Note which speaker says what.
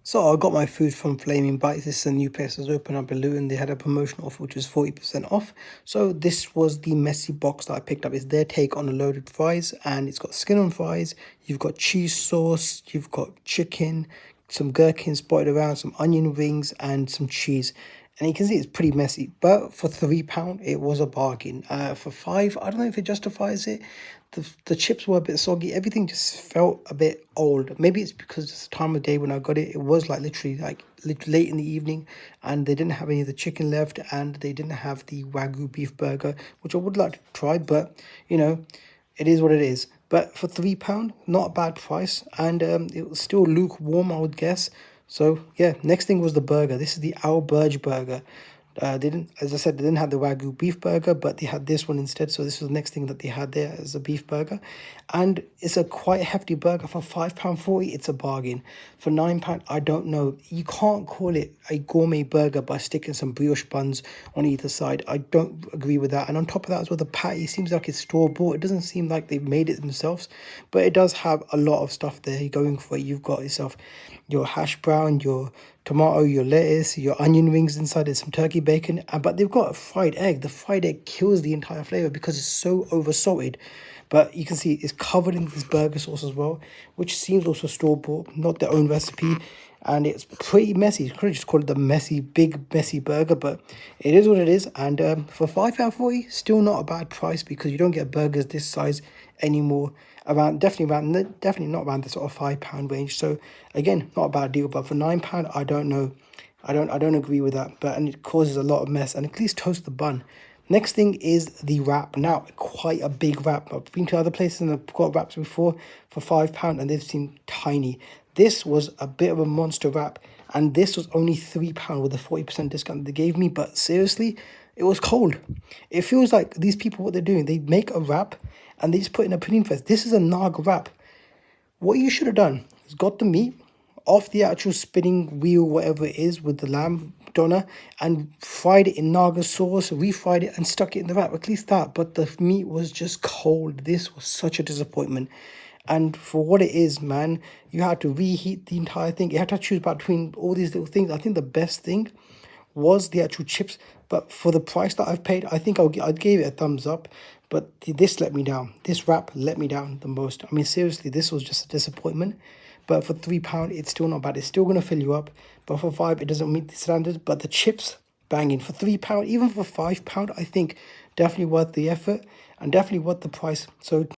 Speaker 1: So I got my food from Flaming Bites. This is a new place that's opened up in Luton. They had a promotion offer which was 40% off. So this was the messy box that I picked up. It's their take on the loaded fries, and it's got skin on fries. You've got cheese sauce, you've got chicken, some gherkins spotted around, some onion rings, and some cheese. And you can see it's pretty messy, but for £3 it was a bargain. For five, I don't know if it justifies it. The chips were a bit soggy. Everything just felt a bit old. Maybe it's because it's the time of day when I got it. It was like literally like late in the evening, and they didn't have any of the chicken left, and they didn't have the Wagyu beef burger, which I would like to try, but you know, it is what it is. But for £3, not a bad price, and it was still lukewarm, I would guess. So yeah, next thing was the burger. This is the Al Burj burger. They didn't, as I said, they didn't have the Wagyu beef burger, but they had this one instead. So this was the next thing that they had there as a beef burger, and it's a quite hefty burger for £5.40. It's a bargain. For £9, I don't know. You can't call it a gourmet burger by sticking some brioche buns on either side. I don't agree with that. And on top of that as well, the patty seems like it's store bought. It doesn't seem like they've made it themselves, but it does have a lot of stuff there. You're going for it. You've got yourself your hash brown, your tomato, your lettuce, your onion rings inside. There's some turkey bacon, but they've got a fried egg. The fried egg kills the entire flavor because it's so over salted. But you can see it's covered in this burger sauce as well, which seems also store bought, not their own recipe. And it's pretty messy. You could just call it the big messy burger, but it is what it is. And for £5.40, still not a bad price, because you don't get burgers this size anymore. Definitely not around the sort of £5 range. So again, not a bad deal. But for £9, I don't know. I don't agree with that. And it causes a lot of mess. And at least toast the bun. Next thing is the wrap. Now, quite a big wrap. I've been to other places and I've got wraps before for £5, and they've seemed tiny. This was a bit of a monster wrap, and this was only £3 with the 40% discount they gave me. But seriously, it was cold. It feels like these people, what they're doing, they make a wrap and they just put it in a printing press. This is a Nag wrap. What you should have done is got the meat off the actual spinning wheel, whatever it is, with the lamb doner, and fried it in Naga sauce, refried it and stuck it in the wrap. At least that. But the meat was just cold. This was such a disappointment. And for what it is, man, you had to reheat the entire thing. You had to choose between all these little things. I think the best thing was the actual chips, but for the price that I've paid, I think I'd give it a thumbs up. But this let me down. This wrap let me down the most. I mean, seriously, this was just a disappointment. But for £3, it's still not bad. It's still gonna fill you up. But for £5, it doesn't meet the standard. But the chips, banging. For £3, even for £5, I think definitely worth the effort and definitely worth the price. So